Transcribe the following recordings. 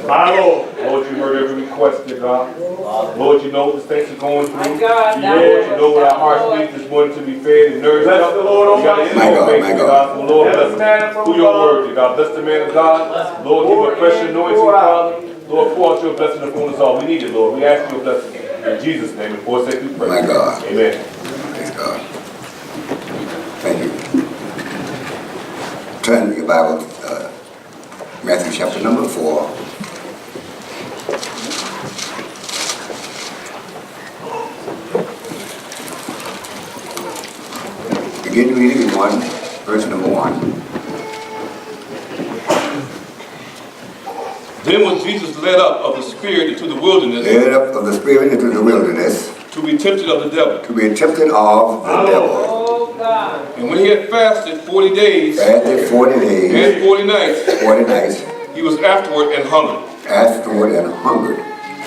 My Lord. Lord, you heard every request, dear God. Lord, you know what the saints are going through. Lord, you know what our hearts need this morning to be fed and nourished. Bless the Lord, my God. So Lord, bless through your word, dear God. Bless the man of God. Lord, give him a fresh anointing, Father. Lord, pour out your blessing upon us all. We need it, Lord. We ask you a blessing. In Jesus' name, and for a sake we pray. My God. Amen. Praise God. Thank you. Turn your Bible, Matthew chapter number 4. Begin reading in verse number 1. Then was Jesus led up of the Spirit into the wilderness. Led up of the Spirit into the wilderness. To be tempted of the devil. To be tempted of the devil. Oh, God. And when he had fasted 40 days. Fasted 40 days. And 40 nights. 40 nights. He was afterward and hungered. Afterward and hungered.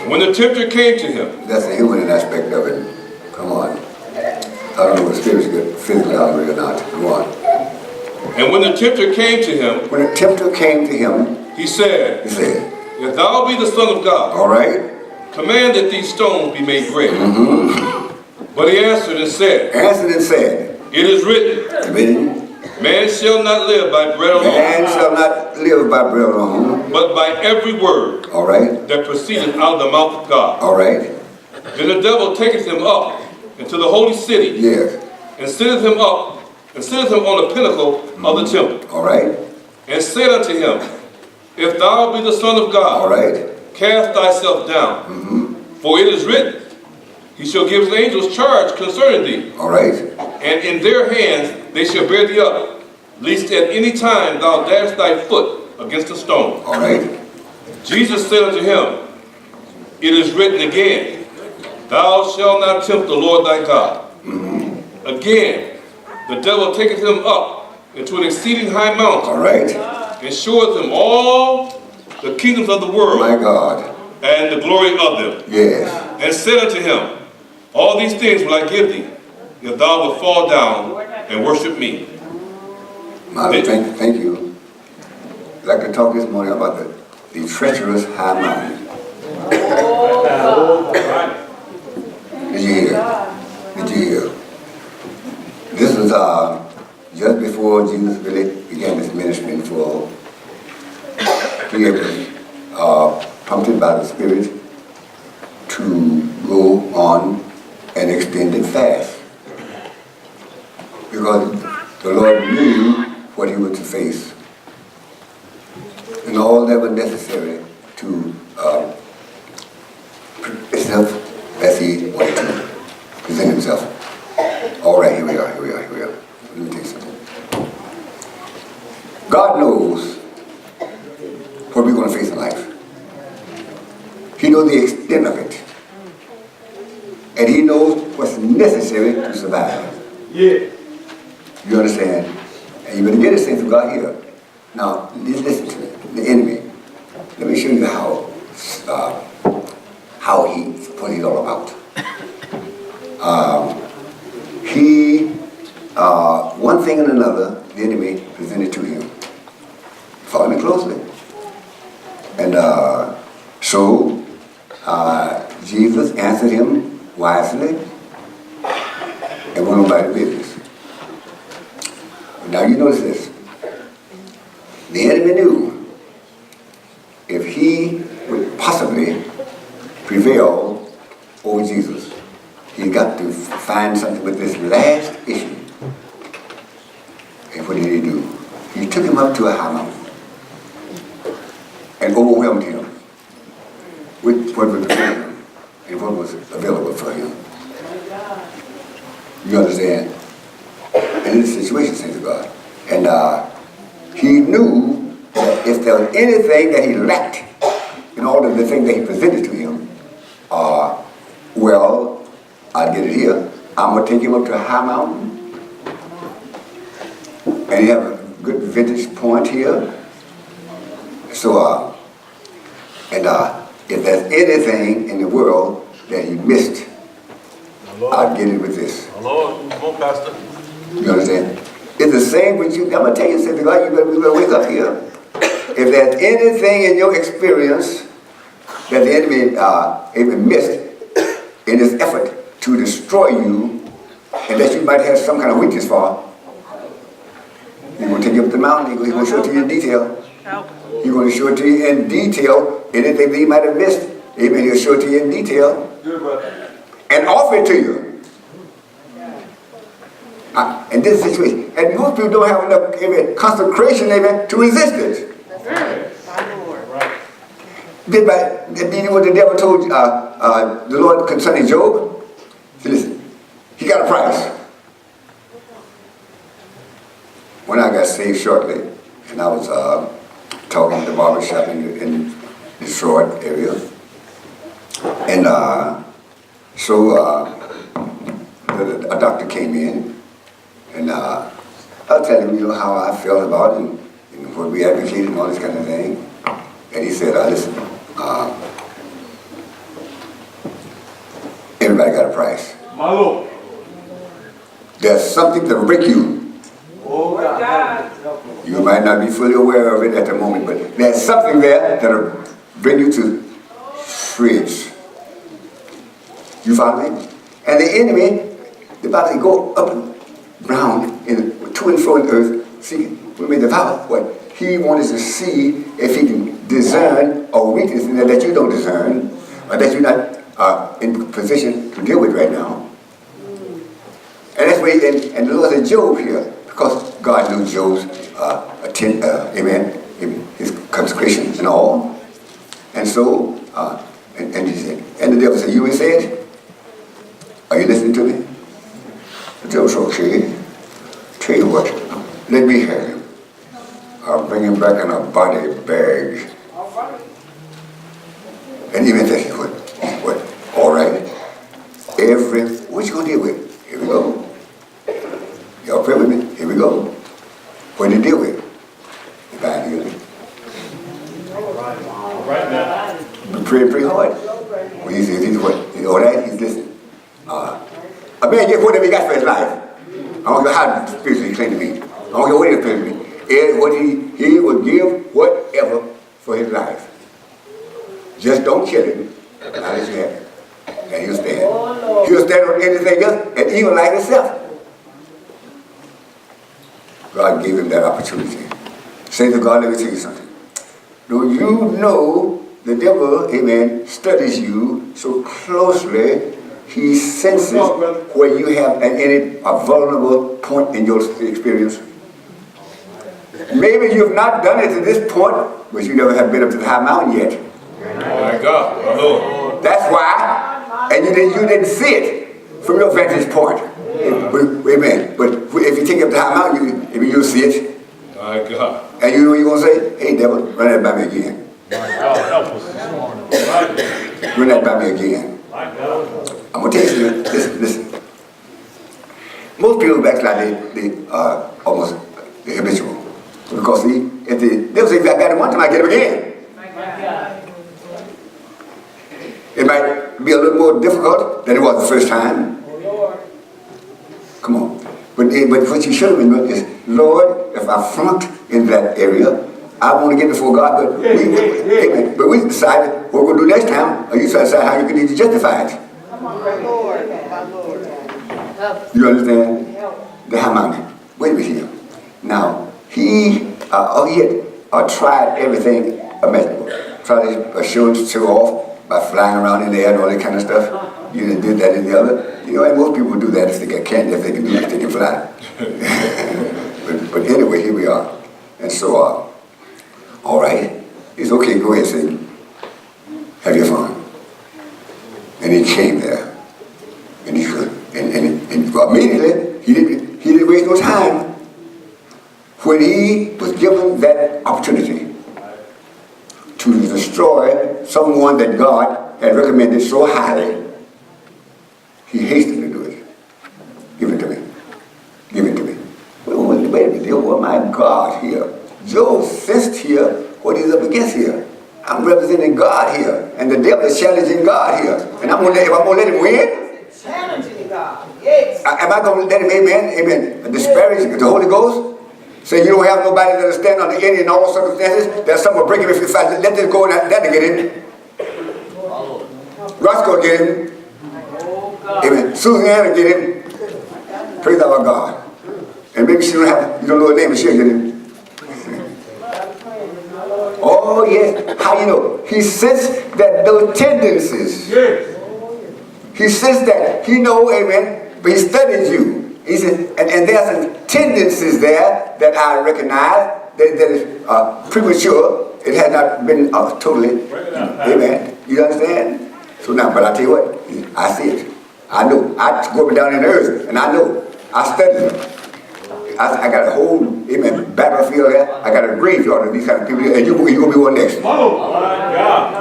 When the tempter came to him. That's the human aspect of it. Come on. I don't know what the spirit's good, physically hungry or not. Come on. And when the tempter came to him. When the tempter came to him. He said. If thou be the Son of God. All right. Command that these stones be made bread. But he answered and said. It is written. Man shall not live by bread alone. Man shall not live by bread alone. But by every word. All right. That proceedeth out of the mouth of God. All right. Then the devil taketh him up into the holy city. Yes. And sitteth him up, and sitteth him on the pinnacle of the temple. All right. And said unto him, If thou be the Son of God. All right. Cast thyself down. For it is written, He shall give his angels charge concerning thee. All right. And in their hands they shall bear thee up, lest at any time thou dash thy foot against a stone. All right. Jesus said unto him, It is written again, Thou shalt not tempt the Lord thy God. Again, the devil taketh him up into an exceeding high mountain. All right. And showeth him all the kingdoms of the world. My God. And the glory of them. Yes. And said unto him, All these things will I give thee, if thou wilt fall down and worship me. Mother, thank you. I'd like to talk this morning about the treacherous high mountain. Did you hear? Did you hear? This was just before Jesus really began his ministry in full. He was prompted by the Spirit to go on an extended fast. Because the Lord knew what he was to face and all that was necessary to present himself as he wanted to present himself. All right, here we are. Let me tell you something. God knows what we're going to face in life. He knows the extent of it. And he knows what's necessary to survive. Yeah. You understand? And you better get this thing from God here. Now, listen to me. The enemy. Let me show you what he's all about. One thing and another, the enemy presented to him. Follow me closely. And so Jesus answered him wisely and went on by the business. Now you notice this. The enemy knew if he would possibly prevail over Jesus, he got to find something with this last issue. And what did he do? He took him up to a high mountain and overwhelmed him with what was before him and what was available for him. You understand? And in this situation, saints of God. And he knew that if there was anything that he lacked in all of the things that he presented to him, well, I'll get it here. I'm going to take him up to a high mountain. And you have a good vantage point here. So, if there's anything in the world that he missed, I'll get it with this. Lord, come on, Pastor. You understand? It's the same with you. I'm going to tell you something, God, you better wake up here. If there's anything in your experience that the enemy even missed in his effort to destroy you, and that you might have some kind of weakness for. He's going to take you up the mountain. He's going to show it to you in detail. He's going to show it to you in detail. Anything that you might have missed, amen, he'll show it to you in detail. And offer it to you. In this situation. And most people don't have enough consecration, amen, to resist it. Did what the devil told the Lord concerning Job? Listen, he got a price. When I got saved shortly, and I was talking at the barber shop in Detroit area, and so a doctor came in, and I was telling him, how I felt about it, and what we advocated and all this kind of thing. And he said, listen, everybody got a price. My Lord. There's something that will break you. Oh, God. You might not be fully aware of it at the moment, but there's something there that will bring you to shreds. You follow me? And the enemy, the Bible says, go up and round, to and fro in the earth, seeking. We may devour what he wanted to see if he can discern a weakness in there that you don't discern, or that you're not in position to deal with right now. And that's why, and the Lord said Job here, because God knew Job's his consecration and all. And so, and he said, and the devil said, you will say it? Are you listening to me? The devil said, okay, tell you what, let me have him. I'll bring him back in a body bag. And even that, what? All right. What you gonna deal with? Here we go. Y'all pray with me? Here we go. What do you deal with? Divine healing. All right now. Be praying pretty hard. When he says, what? All right, he's listening. A man get whatever he got for his life. I don't know how spiritually he claimed to be. I don't know what he claimed to be. And what he would give whatever for his life. Just don't kill him. Now let you have it. And he'll stand. He'll stand on anything else, and even like himself. God gave him that opportunity. Say to God, let me tell you something. Do you know the devil, amen, studies you so closely, he senses where you have a vulnerable point in your experience? Maybe you've not done it to this point, but you never have been up to the high mountain yet. Oh my God, my Lord. That's why, and you didn't see it from your vantage point. Amen. But if you take it up the high mountain, you'll see it. My God. And you know what you're going to say? Hey, devil, run that by me again. Run that by me again. I'm going to tell you something. Listen. Most people backslide, they almost habitual. Because if they'll say, if I got it one time, I get it again. It might be a little more difficult than it was the first time. Come on. But what you should have been doing is, Lord, if I flunked in that area, I want to get before God. But we decided what we're going to do next time, or you decide how you can need to justify it. You understand? The high mountain. Wait a minute here. Now, he had tried everything imaginable. Tried to show off by flying around in the air and all that kind of stuff. You did that and the other. You know, and most people do that if they can do it, they can fly. but anyway, here we are. And so, all right, it's okay, go ahead, Satan. Have your fun. And he came there. And he could. And immediately, he didn't waste no time. When he was given that opportunity to destroy someone that God had recommended so highly, he hastened to do it. Give it to me. Give it to me. Wait a minute, oh my God here. Job sensed here what he's up against here. I'm representing God here, and the devil is challenging God here. And I'm going to let him win? Challenging God, yes. Am I going to let him, amen, disparage the Holy Ghost? Say you don't have nobody that'll stand on the end in all circumstances, that someone will break him if you let this go and that to get in. Roscoe get him. Amen. Suzanne will get him. Praise our God. And maybe she don't have, you don't know her name, but she'll get him. Oh yes. How you know? He sensed that those tendencies. Yes. He sensed that. He know, amen, but he studied you. He said, and there's some tendencies there that I recognize that is premature. It has not been totally, amen. You understand? So now, but I tell you what, I see it. I know. I go down in the earth, and I know. I study it. I got a whole, amen, battlefield there. I got a graveyard of these kind of people, and you're going to be one next. My Lord. My God.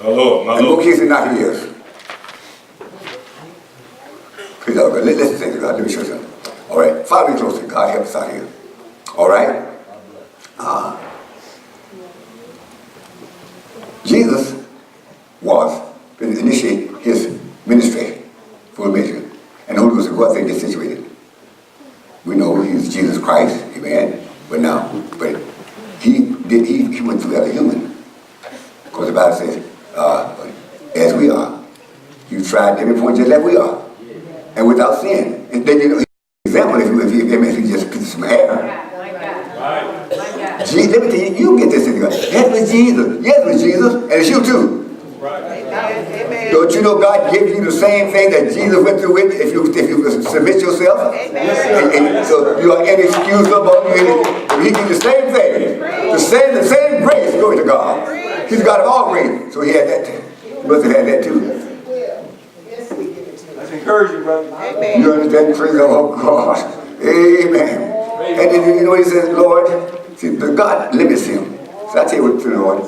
My Lord. My And Lord. no case not his. Praise the Lord. Let's sing to God. Let me show you something. All right. Father, be close to God. Help us out here. All right. Jesus was to initiate his ministry for a measure. And the Holy Ghost was there to get situated. We know he's Jesus Christ, amen. But he went through as a human. Because the Bible says, as we are. You tried every point just like we are. And without sin. And then you know, example, if you just put some air. Jesus, let me tell you, you get this in God. Yes, with Jesus. Yes, with Jesus. And it's you too. Amen. Don't you know God gave you the same thing that Jesus went through with if you submit yourself? And so you are inexcusable. He gives you the same thing. The same grace. Glory to God. He's God of all grace. So he had that too. He must have had that too. That's encouraging, brother. Amen. You understand? Praise the Lord God. Amen. And then you know what he says, Lord, see, the God limits him. So I tell you what, Lord,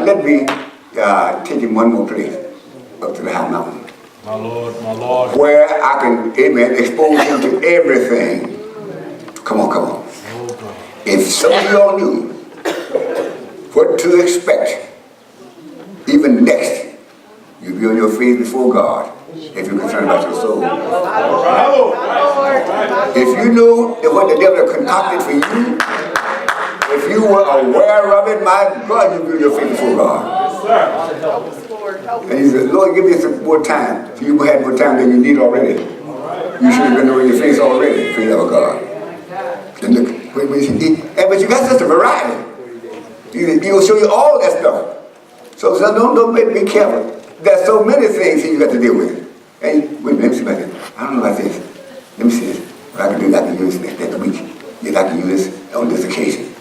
let me take him one more place, up to the high mountain. My Lord, my Lord. Where I can, amen, expose him to everything. Come on. If some of you all knew what to expect, even next, you'll be on your face before God if you're concerned about your soul. If you know that what the devil concocted for you, if you were aware of it, my God, you'll be on your face before God. And he said, Lord, give me some more time. So you had more time than you need already. You should have been on your face already. Praise our God. And look, but you got such a variety. He'll show you all that stuff. So don't be careful. There's so many things that you got to deal with. And wait, let me see about this. I don't know about this. Let me see this. What I can do, I can use this next week. Yes, I can use this on this occasion.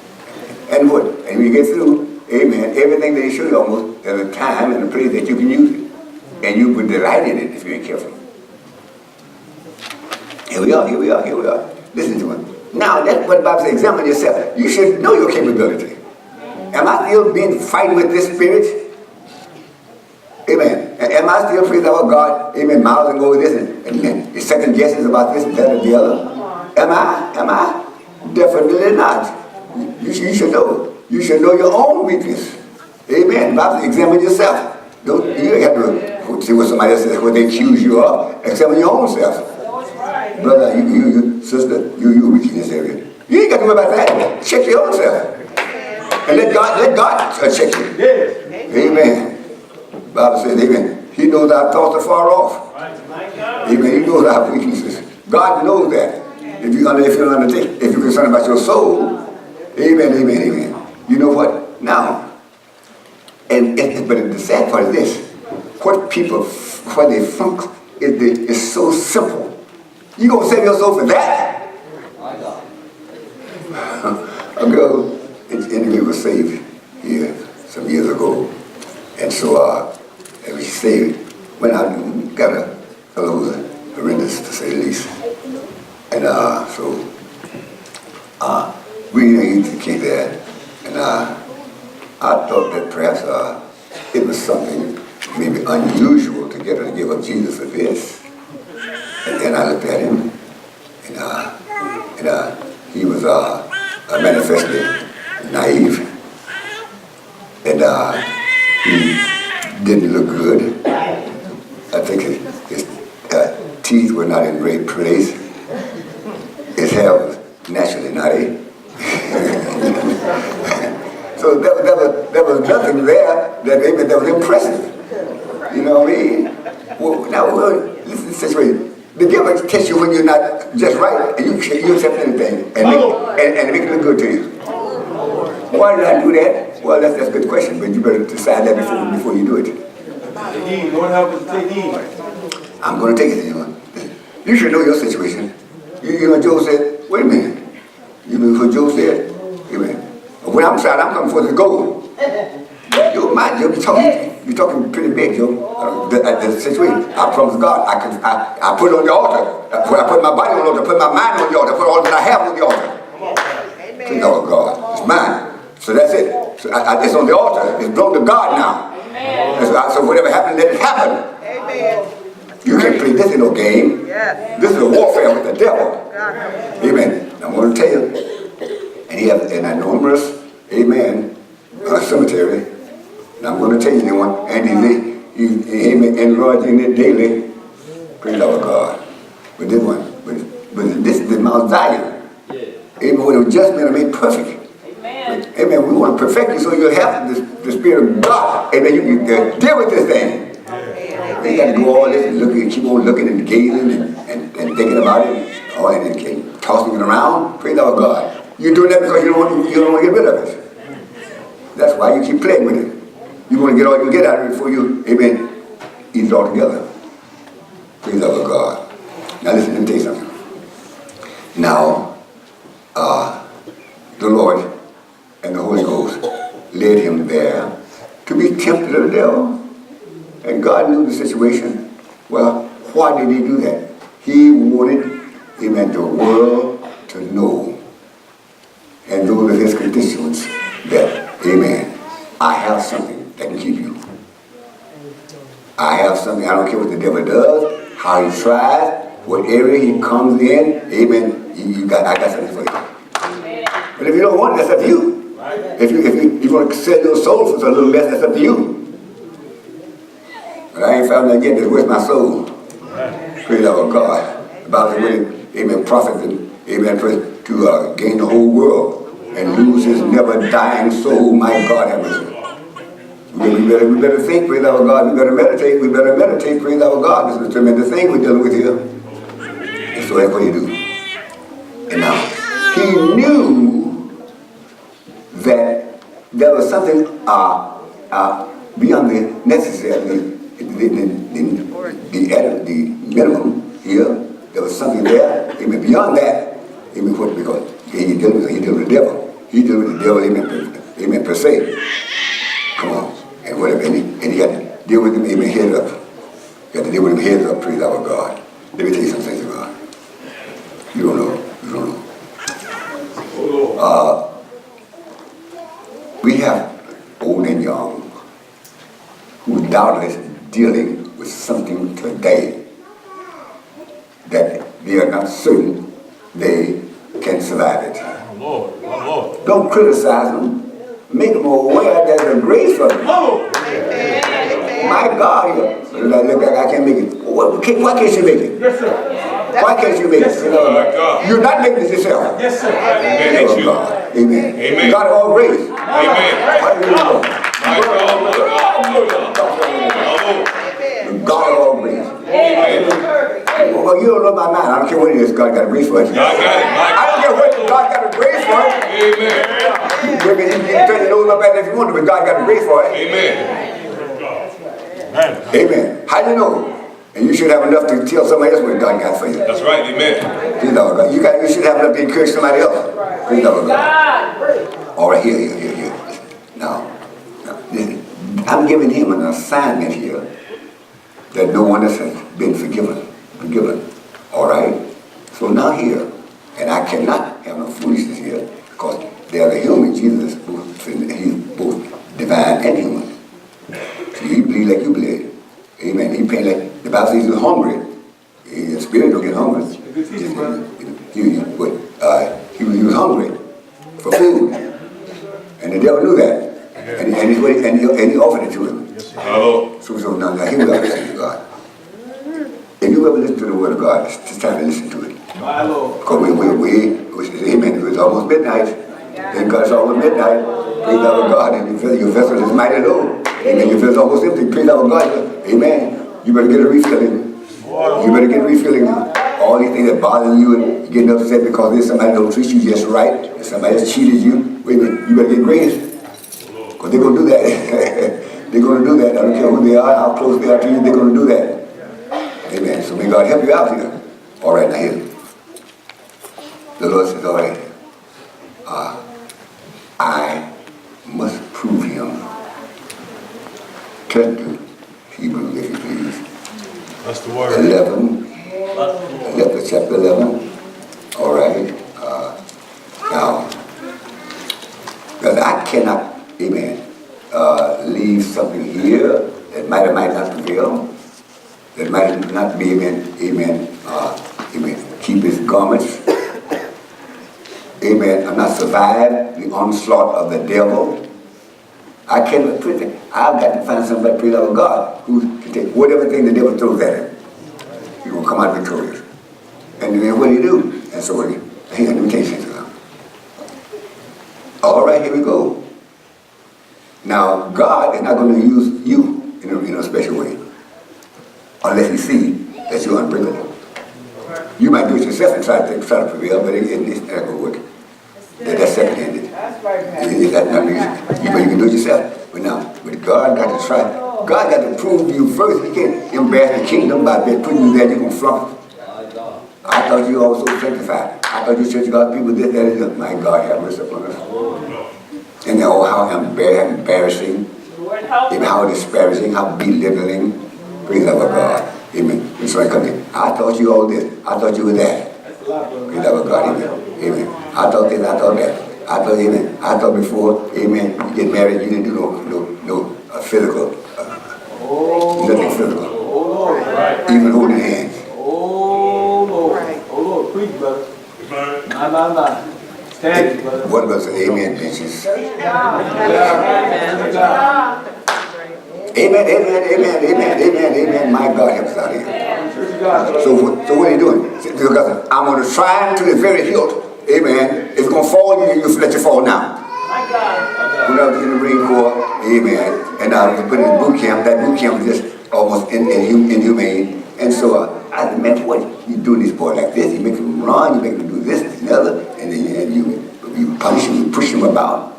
And what? And when you get through, amen, everything they show you almost, there's a time and a place that you can use it. And you would delight in it if you ain't careful. Here we are. Listen to it. Now, that's what the Bible says, examine yourself. You should know your capability. Am I still fighting with this spirit? Amen. And am I still praising our God? Amen. Mouthing over this and the second guesses about this and that or the other? Am I? Definitely not. You should know. You should know your own weakness. Amen. The Bible says, examine yourself. You don't have to see what somebody else says, what they accuse you of. Examine your own self. Brother, you sister, you weak in this area. You ain't got to worry about that. Check your own self. And let God check you. Yes. Amen. The Bible says, amen, he knows our thoughts are far off. Amen. He knows our weaknesses. God knows that. If you're concerned about your soul, amen. You know what? Now, but the sad part is this. What they think is so simple. You gonna save your soul for that? A girl anyway was saved here some years ago. And so and she saved, went out and got a fellow who was horrendous to say the least. And he came there, and I thought that perhaps it was something maybe unusual to get her to give up Jesus for this. And then I looked at him, and he was manifestly naive, and he didn't look good. I think his teeth were not in great place. His hair was naturally naughty. So there was nothing there that was impressive. not just right, and you accept anything and make it look good to you. Why did I do that? Well, that's a good question, but you better decide that before you do it. Lord help us take heed. I'm going to take it to you. You should know your situation. You know, Joe said, wait a minute. You know what Joe said? Amen. When I'm trying, I'm coming for the gold. You're talking pretty big, Joe. The situation. I promise God, I put it on the altar. I put my body on the altar, put my mind on the altar, put all that I have on the altar. Amen. Oh God, it's mine. So that's it. So it's on the altar. It's belong to God now. Amen. So whatever happened, let it happen. Amen. You can't play this in no game. Yes. This is a warfare with the devil. Amen. I'm going to tell you, and he has an enormous, amen, cemetery. And I'm going to tell you one, and he enlarging it daily. Praise our God. But this one, but this is Mount Zion. Amen. When the adjustment are made perfect. Amen. Amen. We want to perfect you so you'll have the Spirit of God. Amen. You deal with this thing. You got to do all this and look, keep on looking and gazing and thinking about it, and tossing it around. Praise our God. You're doing that because you don't want to get rid of it. That's why you keep playing with it. You want to get all you get out of it before you, amen, eat it all together. Praise our God. Now listen, let me tell you something. Now, the Lord and the Holy Ghost led him there to be tempted of the devil. And God knew the situation. Well, why did he do that? He wanted, amen, the world to know, and those of his constituents, that, amen, I have something that can keep you. I have something, I don't care what the devil does, how he tries, what area he comes in, amen, I got something for you. Amen. But if you don't want it, that's up to you. Right. If you want to sell your soul for a little less, that's up to you. But I ain't found that yet. Where's my soul? Praise our God. About the way, amen, prophets and amen, to gain the whole world and lose his never dying soul. My God, have mercy. We better think, praise our God. We better meditate, praise our God. This is a tremendous thing we're dealing with here. And so that's what you do. And now, he knew that there was something beyond the necessary, the minimum here. There was something there. Amen. Beyond that, amen, what, because he dealing with the devil. He dealing with the devil, amen, per se. Come on. And whatever. And he got to deal with him, amen, head up. You got to deal with him heads up, praise our God. Let me tell you some things about it. You don't know. We have old and young who doubtless dealing with something today that they are not certain they can survive it. Lord. Don't criticize them. Make them aware there's a grace for them. My God, I can't make it. Why can't you make it? Yes, sir. Why can't you make it? You're not making it yourself. Yes, sir. Amen. Amen. God. Amen. Amen. God of all grace. Amen. God of all grace. Well, you don't know my mind. I don't care what it is. God got a grace for it. God got it. I don't care what God got a grace for it. Amen. You can turn your nose up at it if you want to, but God got a grace for it. Amen. Amen. How do you know? And you should have enough to tell somebody else what God got for you. That's right. Amen. Praise God. You should have enough to encourage somebody else. Praise God. All right, here. Now, listen. I'm giving him an assignment here that no one else has been forgiven. All right? So now here, and I cannot have no foolishness here, because they are the human. Jesus is he's both divine and human. So you bleed like you bleed. Amen. He pain like the Bible says he was hungry. The spirit don't get hungry. He was hungry for food. And the devil knew that. And he offered it to him. Hello. So now here we are listening to God. If you ever listen to the word of God, it's time to listen to it. Because amen, it was almost midnight. Then God's almost midnight. Praise our God. And your vessel is mighty low. Amen. Your vessel is almost empty. Praise our God. Amen. You better get a refilling. You better get a refilling all these things that bother you and you're getting upset because there's somebody don't treat you just right and somebody else cheated you. Wait a minute, you better get grace. Because they're going to do that. They're going to do that. I don't care who they are, how close they are to you, they're going to do that. Amen. So may God help you out here. All right, now here. The Lord says, all right, I must prove him. Turn to Hebrews, if you please. That's the word. 11, chapter 11. All right. Now, because I cannot, amen, leave something here that might or might not prevail, that might not be, amen, keep his garments. Amen. I'm not survived the onslaught of the devil. I cannot put it. I've got to find somebody, pray love of God, who can take whatever thing the devil throws at him. He's going to come out victorious. And then what do you do? And so what do you, hey, let me tell you something. All right, here we go. Now, God is not going to use you in a special way unless he sees that you're unbreakable. You might do it yourself and try to prevail, but it's not going to work. That's second-handed. That's not reason. You can do it yourself. But now, with God got to try. God got to prove you first. He can't embarrass the kingdom by putting you there. You're going to flunk it. I thought you were all so sanctified. I thought you church God people did that. And my God, have mercy upon us. And oh, how embarrassing. Even how disparaging, how belittling. Praise the love of God. Amen. When somebody comes in, I thought you all this. I thought you were that. Praise the love of God. Amen. Amen. I thought this, I thought that. I thought, amen. I thought before, amen, you get married, you didn't do no physical, nothing physical. Even holding hands. Oh, Lord, preach, brother. My. Stand, brother. What was it? Amen, bitches. Amen. My God helps out here. So what are you doing? Because I'm going to try to the very hilt. Amen. If it's going to fall, you let you fall now. When I was in the Marine Corps, amen, and I was put in boot camp, that boot camp was just almost inhumane. And so I said, man, what? You doing this boy like this? You make him run, you make him do this and other, and then you punish him, you push him about.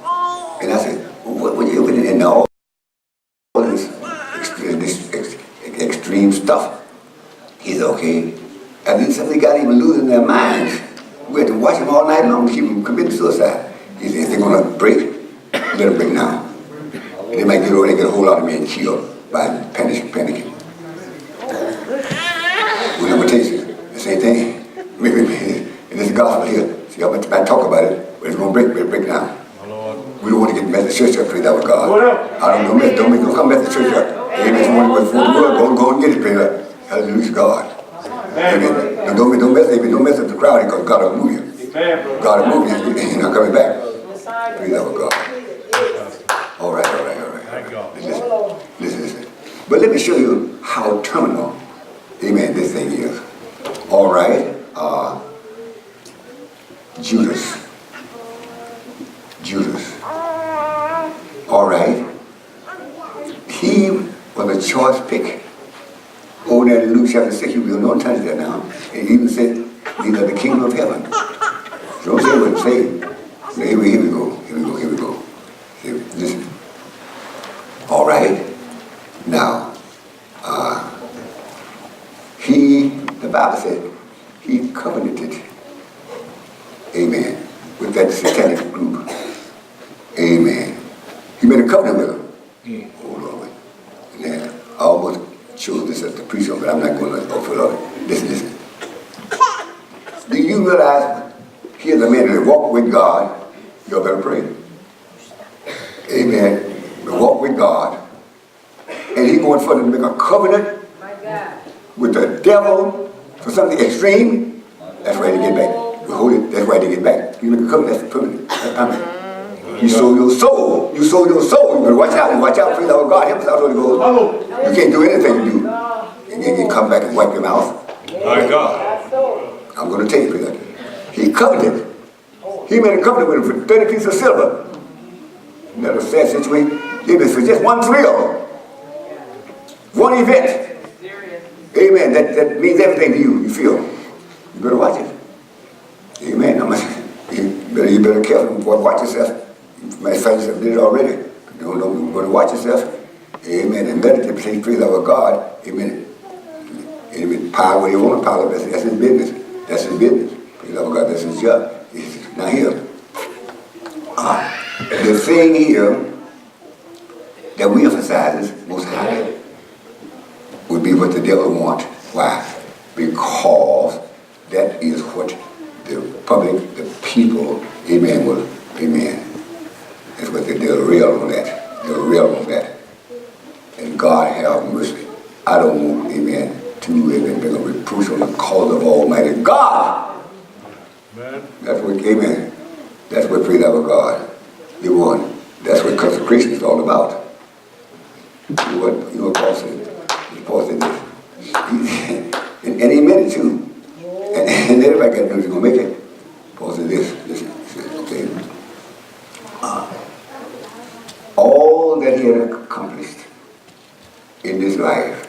And I said, what are you doing? And all this extreme stuff. He's okay. And then suddenly got even losing their minds. We had to watch them all night long, keep them committing suicide. He said, if they're going to break, let them break now. And they might get over there and get a whole lot of men killed by panicking. Well, I'm going to tell you the same thing. Maybe in this gospel here, see, I talk about it, but it's going to break now. We don't want to get Methodist church up, pray that with God. I don't know, don't come Methodist church up. Amen. It's one for the world, go and get it, pray that. Hallelujah, God. Amen. Don't mess with the crowd because God will move you. God will move you and you're not coming back. Praise the Lord God. All right. Listen. But let me show you how terminal, amen, this thing is. All right. Judas. All right. He was a choice pick. Over there in Luke chapter 6, you will no touch that now. And he even said, these are the kingdom of heaven. So don't say what it say. Here we go. Listen. All right. Now, the Bible said, he covenanted, amen, with that satanic group. Amen. He made a covenant with them. Oh, Lord. And then I almost chose this as the preacher, but I'm not going to offer it up. Listen. Do you realize here's a man that walk with God? You better pray. Amen. We walk with God. And he's going further to make a covenant with the devil for something extreme. That's why they get back. We hold it. That's why they get back. You make a covenant, that's permanent. That's permanent. You sold your soul. You better watch out. Pray that God help us out. Holy Ghost. You can't do anything you do. And then you come back and wipe your mouth. My God. I'm going to tell you, pray that. He covenanted. He made a covenant with him for 30 pieces of silver. Isn't that a sad situation? Amen. For just one thrill. One event. Amen. That means everything to you. You feel. You better watch it. Amen. You better careful. Watch yourself. My friends have did it already. You're going to watch yourself. Amen. And meditate, praise our God. Amen. Amen. Power where you want to power. That's his business. That's his business. Praise our God. That's his job. Now here, the thing here that we emphasize most highly would be what the devil wants. Why? Because that is what the public, the people, amen, will, amen. That's what they're real on that. They're real on that. And God have mercy. I don't want, amen, to, amen, bring a reproach on the cause of Almighty God. Amen. That's what, amen. That's what praise our God. You want. That's what consecration is all about. You know what Paul said? Paul said this. And he meant it too. And everybody got to do is going to make it. Paul said this. Listen, he said, okay. All that he had accomplished in this life,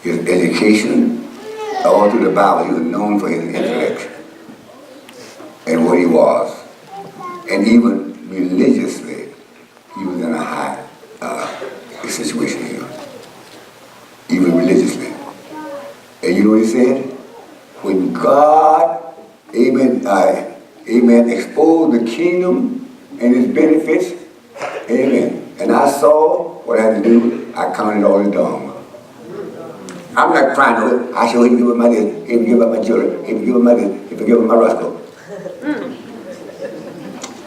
his education, all through the Bible, he was known for his intellect and what he was. And even religiously, he was in a high situation here. Even religiously. And you know what he said? When God, amen, amen, exposed the kingdom and its benefits, amen, and I saw what I had to do, I counted all the dung. I'm not crying over it. I should give up my this, if you give up my children, if you give up my this, if you give up my rascal.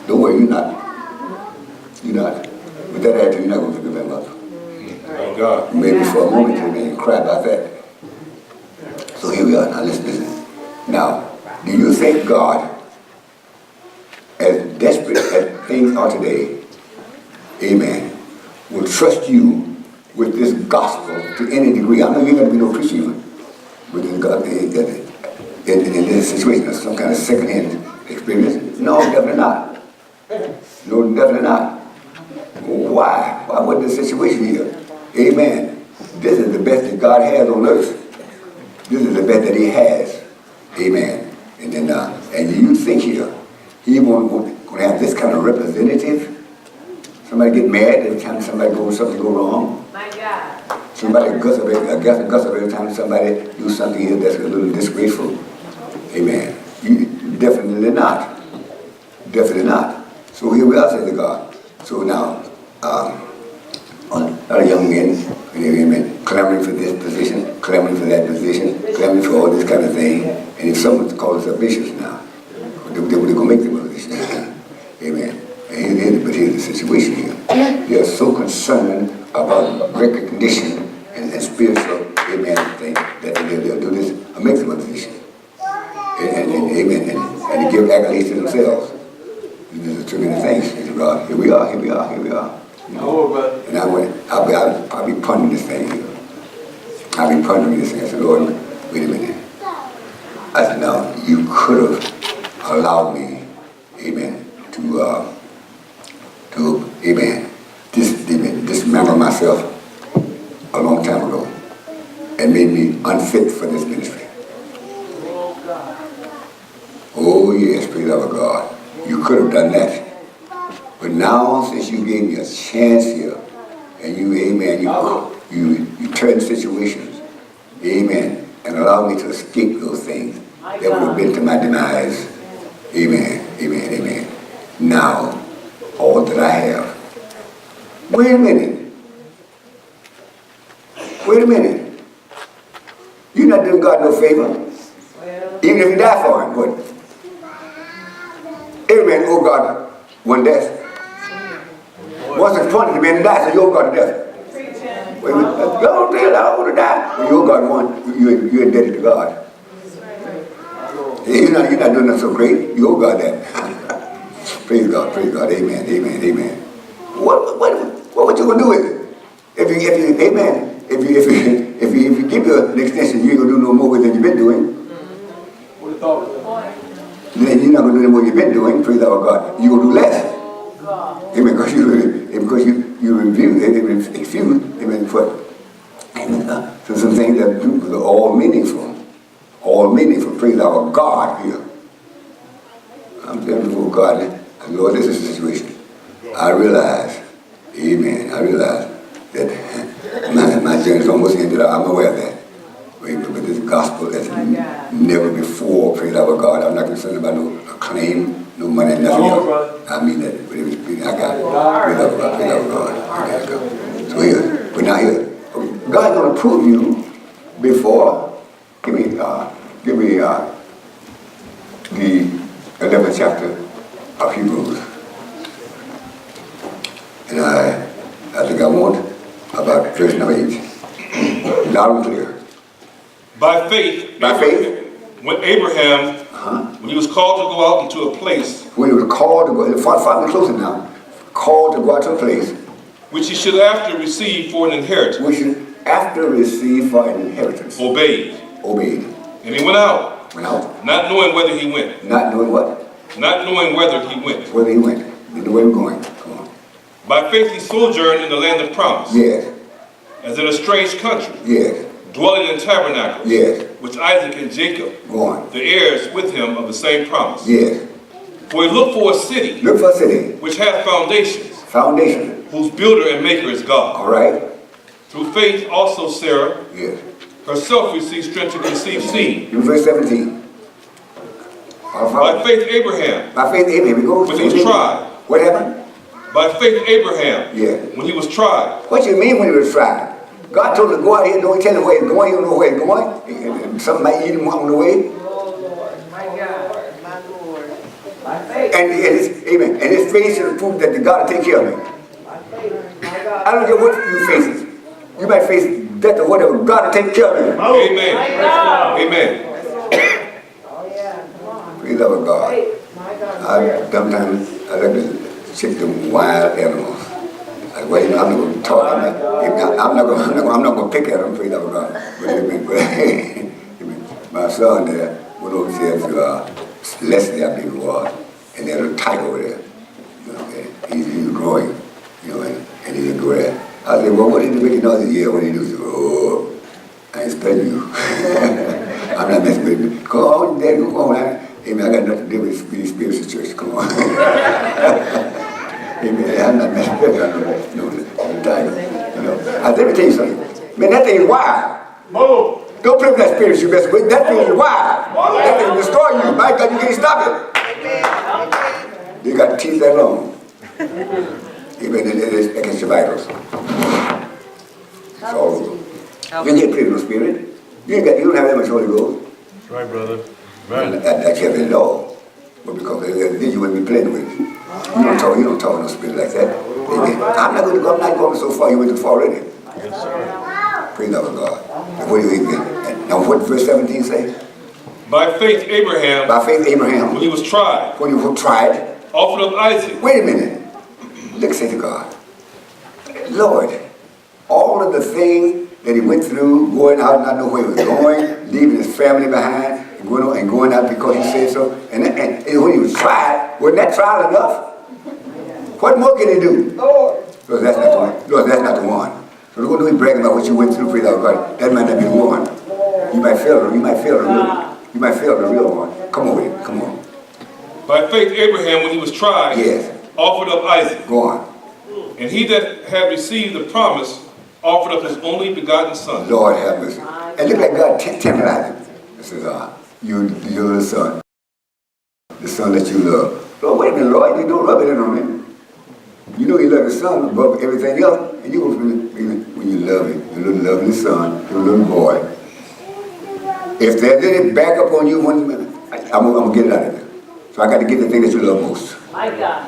Don't worry, you're not. You're not. With that attitude, you're not going to forgive them up. Thank God. Maybe for a moment, you may cry about that. So here we are. Now listen. Now, do you think God, as desperate as things are today, amen, will trust you with this gospel to any degree? I know you're going to be no preacher with this God in this situation, some kind of second-hand experience. No, definitely not. No, definitely not. Why? Why was this situation here? Amen. This is the best that God has on earth. This is the best that he has. Amen. And then, and you think here, he won't going to have this kind of representative? Somebody get mad every time something go wrong? My God. Somebody guss up every time somebody do something here that's a little disgraceful? Amen. Definitely not. Definitely not. So here we are, says God. So now, our young men, amen, clamoring for this position, clamoring for that position, clamoring for all this kind of thing. And if someone calls us bishops now, they're going to make them a position. Amen. But here's the situation here. They are so concerned about recognition and spiritual, amen, thing, that they'll do this, make them a position. And amen, and give accolades to themselves. These are too many things. Here we are. You know? And I'll be pondering this thing here. I'll be pondering this thing. I said, Lord, wait a minute. I said, now, you could have allowed me, amen, to dismember myself a long time ago and made me unfit for this ministry. Oh yes, praise our God. You could have done that. But now, since you gave me a chance here, and you, amen, you turned situations, amen, and allowed me to escape those things that would have been to my demise. Amen, amen, amen. Now, all that I have. Wait a minute. You're not doing God no favor. Even if you die for him, what? Every man owe God one death. What's the point of the man to die? So you owe God a death. Well, don't tell I owe to die. Well, you owe God one. You're indebted to God. You're not doing nothing so great. You owe God that. Praise God. Amen. What you gonna do with it? If you amen. If you give you an extension, you ain't gonna do no more with it than you've been doing. What the thought? Then you're not gonna do any more you've been doing. Praise our God. You gonna do less. Amen. Because you refuse. Amen. For some things that are all meaningful. praise our God here. I'm standing before God, and Lord, this is the situation. I realize, amen, I realize that my journey's almost ended. I'm aware of that. But this gospel has never before, praise our God. I'm not concerned about no claim, no money, nothing else. I mean that. I got it. Praise our God. So here, but now here, God's going to prove you before. Give me the 11th chapter of Hebrews. And I think I want about verse number 8. Loud and clear. By faith, when Abraham, when he was called to go out into a place, when he was called to go, follow me closer now, called to go out to a place, which he should after receive for an inheritance, obeyed. And he went out, not knowing whether he went. Not knowing what? Not knowing whether he went. Whether he went. Didn't know where he was going. Come on. By faith he sojourned in the land of promise. Yes. As in a strange country. Yes. Dwelling in tabernacles. Yes. Which Isaac and Jacob, go on, the heirs with him of the same promise. Yes. For he looked for a city. Look for a city. Which hath foundations. Foundation. Whose builder and maker is God. All right. Through faith also Sarah. Yes. Herself received strength to conceive seed. In verse 17. By faith Abraham. By faith Abraham. When he was tried. What happened? By faith Abraham. Yeah. When he was tried. What you mean when he was tried? God told him to go out here, don't tell him where he's going, he don't know where he's going. And something might eat him on the way. Oh Lord, my God, my Lord. My faith. And his faith is proof that God will take care of him. My faith, my God. I don't care what you face. You might face death or whatever, God will take care of him. Amen. Oh Amen. yeah, come on. Praise our God. My God. Sometimes I like to check them wild animals. Well, you know, I'm not going to talk. I'm not going to pick at them. Praise our God. But my son there went over there to Leslie, I believe it was, and there's a tiger over there. You know, and he's growing. You know, and he didn't go there. I said, well, what did he make noise? Yeah, what did he do? He said, oh, I ain't studying you. I'm not messing with him. Come on, Daddy, come on. Amen. I got nothing to do with these spiritual church. Come on. Amen. I'm not messing with him. No, tiger. You know. Let me tell you something. Man, that thing is wild. Move. Don't play with that spirit you mess with. That thing is wild. That thing will destroy you. My God, you can't stop it. You got the teeth that long. Amen. It is against your vitals. It's all over. You can't play with no spirit. You don't have that much Holy Ghost. That's right, brother. Right. That's heaven at all. But because then you wouldn't be playing with it. You don't talk no spirit like that. Amen. I'm not going so far. You went too far already. Yes, sir. Praise the God. And what do you mean? Now what verse 17 say? By faith Abraham. By faith Abraham. When he was tried. When he was tried. Offered up Isaac. Wait a minute. Look, say to God. Lord, all of the things that he went through, going out, not know where he was going, leaving his family behind, and going out because he said so, and when he was tried, wasn't that trial enough? What more can he do? Lord, that's not the one. Lord, that's not the one. So don't go bragging about what you went through, praise our God. That might not be the one. You might fail the real one. Come on with it. Come on. By faith Abraham, when he was tried, yes, offered up Isaac. Go on. And he that had received the promise offered up his only begotten son. Lord have mercy. And look like God temporizing. This is you're the son that you love. Lord, wait a minute, Lord, you don't rub it in on him. You know you love your son above everything else, and you when you love him, your little lovely son, your little boy. If there's any back up on you, I'm gonna get it out of you. So I got to get the thing that you love most. My God.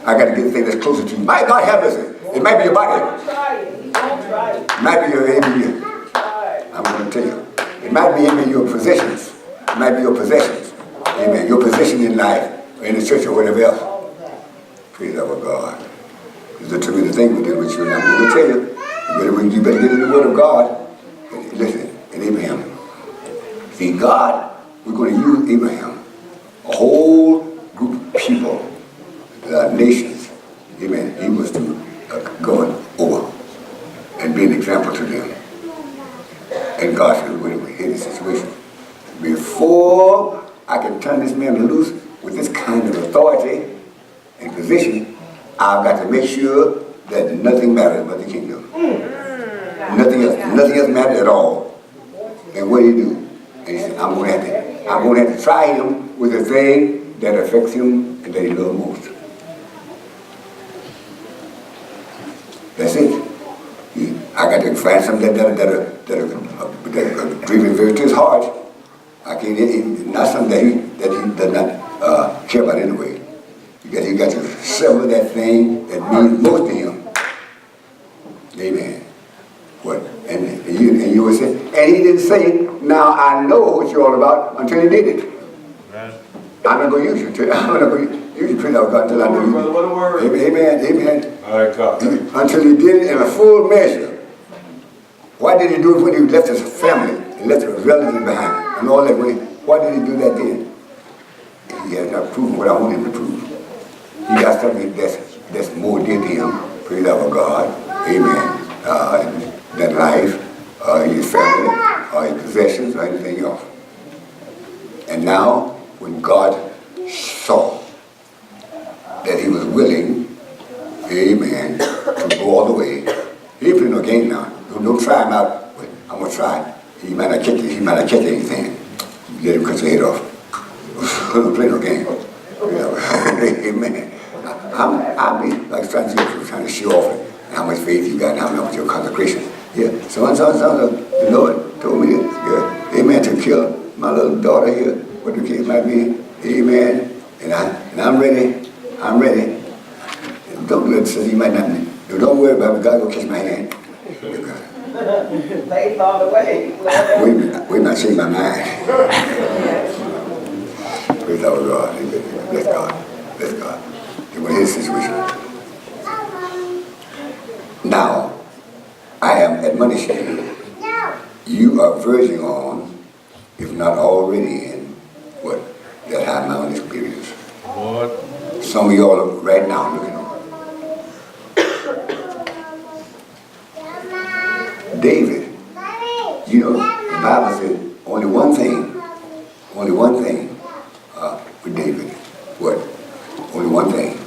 I got to get the thing that's closer to you. My God, have mercy. It might be your body. It might be your I'm going to tell you. It might be even your possessions. It might be your possessions. Amen. Your position in life, or in the church, or whatever else. Praise our God. It's a tremendous thing we did with you. And I'm going to tell you, you better get in the Word of God. And listen, and Abraham. See, God, we're going to use Abraham, a whole group of people, nations. Amen. He was to go over and be an example to them. And God said, when we hit the situation, before to turn this man loose with this kind of authority and position, I've got to make sure that nothing matters but the kingdom. Nothing else matters at all. And what do you do? And he said, I'm going to have to try him with the thing that affects him and that he loves most. That's it. I got to find something that grieving very to his heart. I can't. Not something that he does not care about anyway. He got to sever that thing that means most to him. Amen. What? And you would say, and he didn't say, now I know what you're all about until he did it. Right. I'm not going to use you until I'm not going to use you until I know you. What a word. Amen. Amen. All right, God. Until he did it in a full measure. Why did he do it when he left his family and left his relatives behind and all that way? Why did he do that then? He has not proven what I want him to prove. He got something that's more dear to him, for the love of God. Amen. Than life, his family, his possessions, or anything else. And now, when God saw that he was willing, amen, to go all the way, he ain't playing no game now. Don't try him out. I'm going to try. He might not catch anything. Let him cut your head off. Don't play no game. You know? Amen. I'll be like trying to show off how much faith you got and how much your consecration. Yeah, so the Lord told me, yeah, amen, to kill my little daughter here, what the case might be, amen, and I'm ready. Don't let it say you might not, don't worry about it, God will catch my hand. Faith all the way. Wait a minute, I changed my mind. Praise our God, bless God. It was his situation. Now, I am admonishing you. You are verging on, if not already in, what? That high mountain experience. What? Some of y'all are right now looking on. David, you know, the Bible said only one thing with David. What? Only one thing.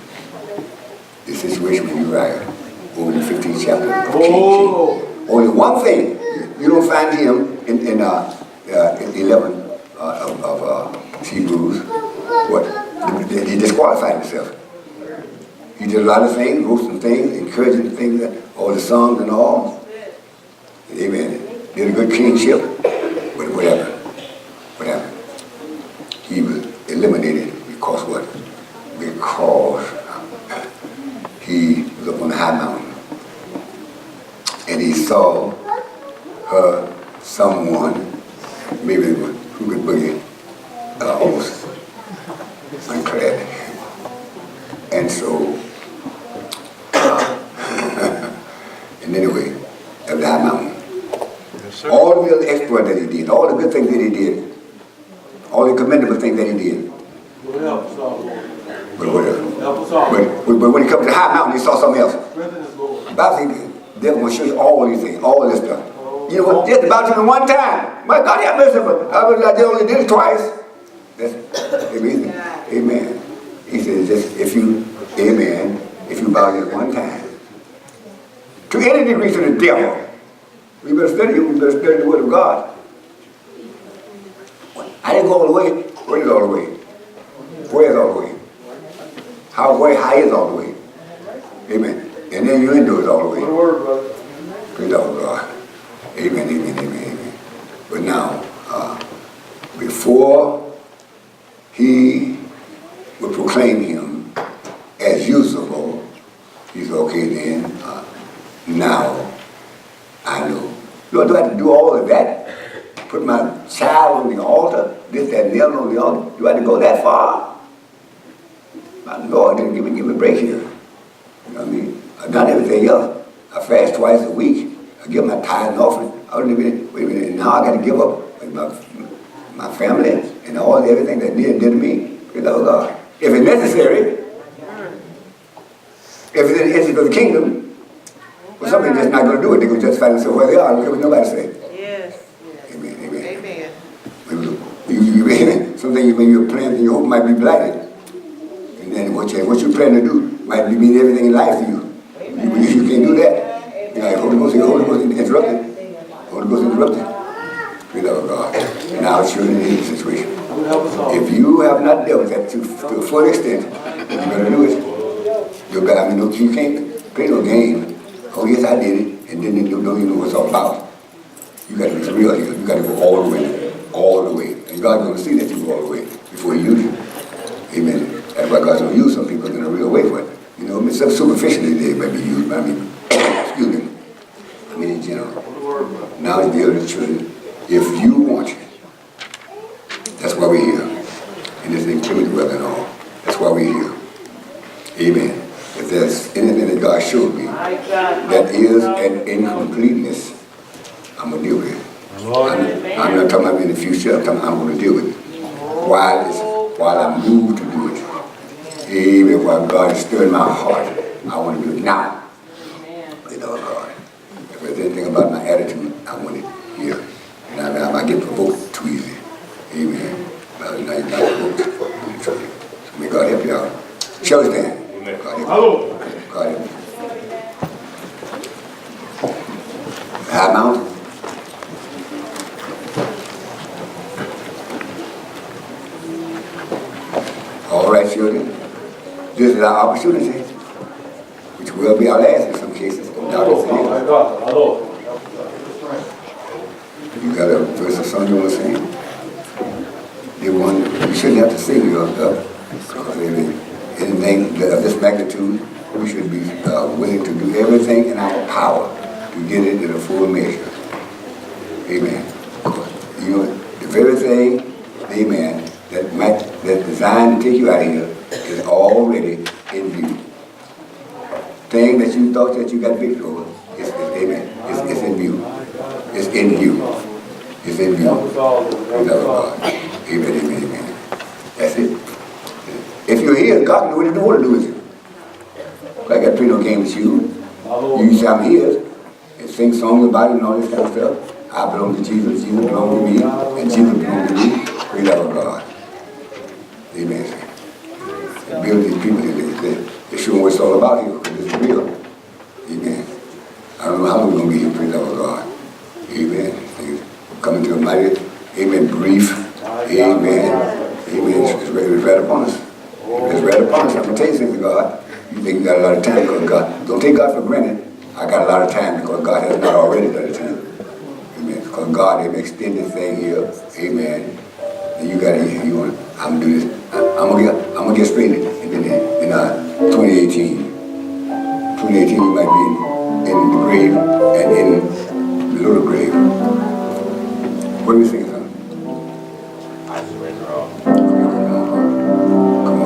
The situation with Uriah. Over in the 15th chapter of King. Only one thing. You don't find him in 11 of Hebrews. What? He disqualified himself. He did a lot of things, wrote some things, encouraging things, all the songs and all. Amen. Did a good kingship. But whatever. He was eliminated because what? Because he was up on the high mountain. And he saw someone, maybe who could boogie, almost unclad. And so, and anyway, at the high mountain, all the other exploits that he did, all the good things that he did, all the commendable things that he did. But when he comes to the high mountain, he saw something else. The Bible says the devil will show you all these things, all this stuff. You know what? Just about to the one time. My God, I missed it, but I only did it twice. That's amazing. Amen. He says, just if you bow just one time, to any degree to the devil, we better study the word of God. I didn't go all the way. Where is all the way? Where is all the way? How is all the way? Amen. And then you into it all the way. What a word, brother. Praise God. Amen. But now, before he would proclaim him as usable, he's okay then. Now, I know. Lord, do I have to do all of that? Put my child on the altar, this, that, and the other on the altar? Do I have to go that far? My Lord, then give me a break here. You know what I mean? I've done everything else. I fast twice a week. I give my tithe and offering. Wait a minute, now I got to give up my family and all everything that did to me. Praise God. If it's necessary, if it's for the kingdom, well, somebody's just not going to do it. They're going to just find themselves where they are. Look at what nobody say. Yes. Amen. Amen. So Something you your plans and your hope might be blighted. And then what you plan to do might mean everything in life to you. You can't do that. You know, Holy Ghost interrupted. Holy Ghost interrupted. We love God. Now it's your situation. If you have not dealt with that to a full extent, you better do it. You can't play no game. Oh yes, I did it, and then you don't even know what it's all about. You got to be real here. You got to go all the way, all the way, and God's going to see that you go all the way before He uses you. Amen. That's why God's going to use some people in a real way for it. You know, superficially they may be used, but excuse me. I mean in general. Now it's the elder children. If you want it, that's why we're here. And it's included well and all. That's why we're here. Amen. If there's anything that God showed me that is an incompleteness, I'm going to deal with it. I'm not talking about in the future. I'm going to deal with it. While I'm moved to do it. Amen. While God is stirring my heart, I want to do it now. You know, God. If there's anything about my attitude, I want it here. And I might get provoked too easy. Amen. But now you're not provoked. So may God help you out. Shall we stand? Amen. God help you. God help you. High mountain. All right, children. This is our opportunity, which will be our last in some cases. You got a verse of song you want to sing? You shouldn't have to sing your stuff. Because anything of this magnitude, we should be willing to do everything in our power to get it in a full measure. Amen. You know, the very thing, amen, that's designed to take you out of here is already in view. Thing that you thought that you got victory over, amen, it's in view. It's in view. It's in view. We love God. Amen, amen, amen. That's it. If you're here, God knows what He don't want to do with you. I got to play no game with you. You say I'm here and sing songs about it and all this kind of stuff. I belong to Jesus, Jesus belongs to me, and Jesus belongs to me. We love God. Amen. And build these people here. They show them what it's all about here, because it's real. Amen. I don't know how long we're going to be here, praise the God. Amen. Coming to a mighty, amen, brief. Amen. Amen. It's right upon us. It's right upon us. I'm going to tell you something, God. You think you got a lot of time because God, don't take God for granted. I got a lot of time because God has not already done it to you. Amen. Because God has extended thing here. Amen. And you got to, you want, I'm going to do this. I'm going to get straight in 2018. 2018 you might be in the grave and in the little grave. What do you think, son? I surrender all. Come on.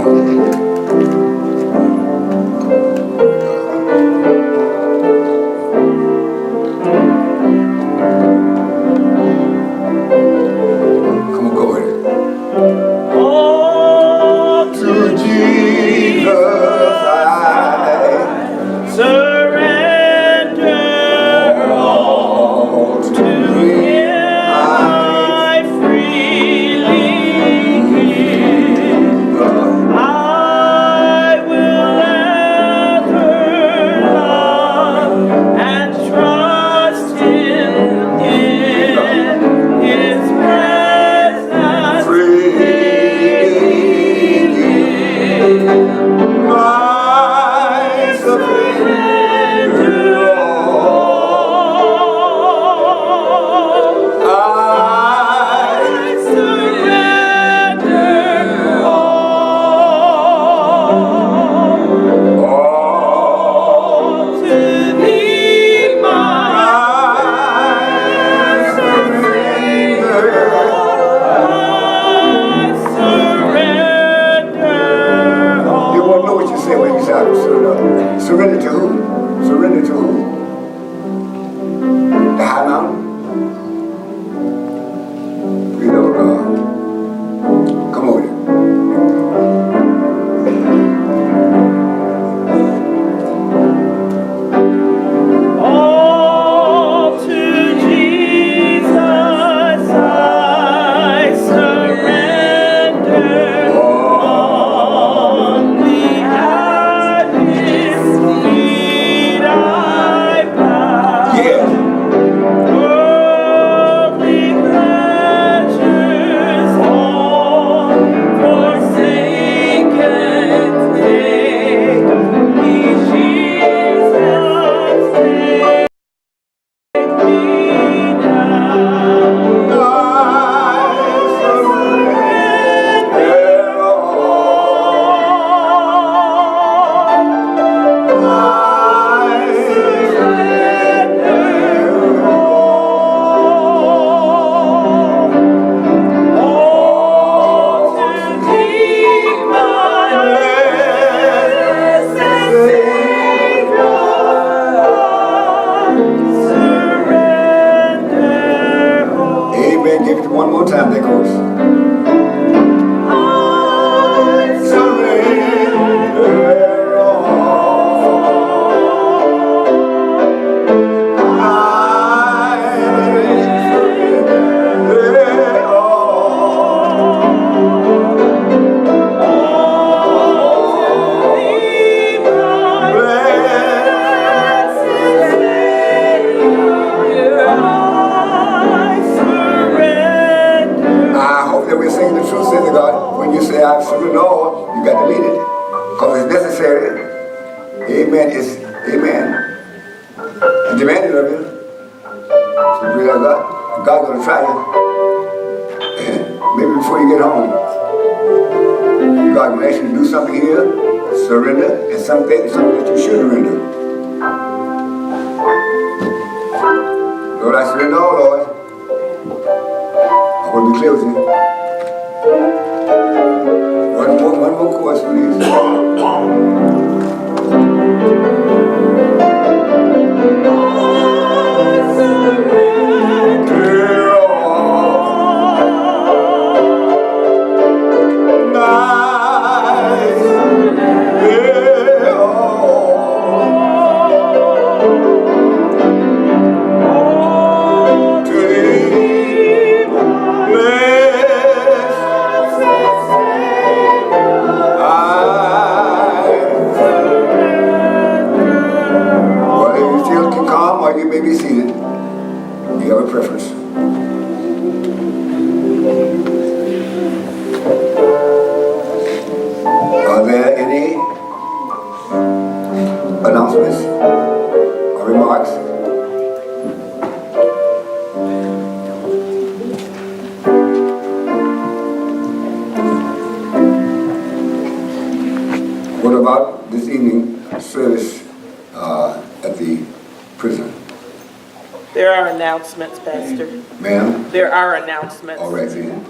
Lord, you got to mean it. Because it's necessary. Amen. It's amen. And demanded of you. So bring out God. God's going to try you. Maybe before you get home. God will ask you to do something here, surrender, and something that you should render. Lord, I surrender all, Lord. I want to be clear with you. One more chorus, please. What about this evening service at the prison? There are announcements, Pastor. Ma'am? There are announcements. All right, then.